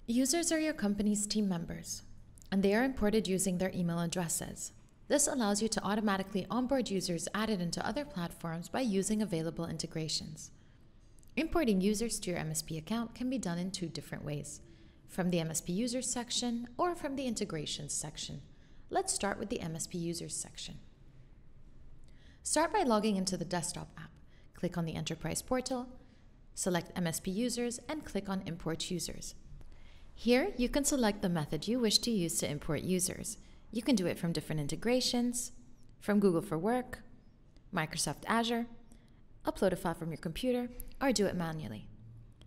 Users are your company's team members, and they are imported using their email addresses. This allows you to automatically onboard users added into other platforms by using available integrations. Importing users to your MSP account can be done in two different ways, from the MSP Users section or from the Integrations section. Let's start with the MSP Users section. Start by logging into the desktop app. Click on the Enterprise portal, select MSP Users, and click on Import Users. Here, you can select the method you wish to use to import users. You can do it from different integrations, from Google for Work, Microsoft Azure, upload a file from your computer, or do it manually.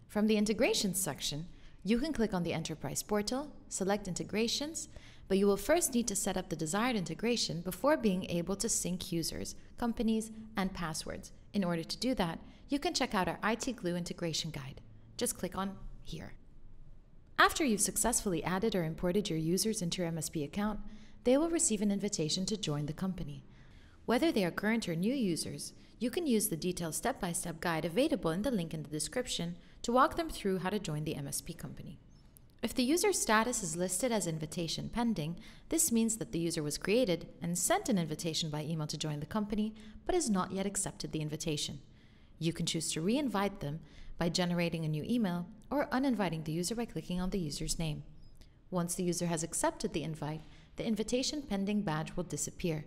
From the Integrations section, you can click on the Enterprise portal, select Integrations, but you will first need to set up the desired integration before being able to sync users, companies, and passwords. In order to do that, you can check out our IT Glue integration guide. Just click on here. After you've successfully added or imported your users into your MSP account, they will receive an invitation to join the company. Whether they are current or new users, you can use the detailed step-by-step guide available in the link in the description to walk them through how to join the MSP company. If the user's status is listed as invitation pending, this means that the user was created and sent an invitation by email to join the company, but has not yet accepted the invitation. You can choose to re-invite them by generating a new email or uninviting the user by clicking on the user's name. Once the user has accepted the invite, the invitation pending badge will disappear.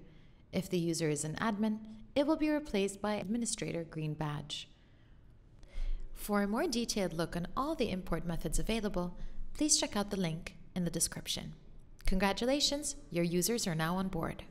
If the user is an admin, it will be replaced by administrator green badge. For a more detailed look on all the import methods available, please check out the link in the description. Congratulations, your users are now on board.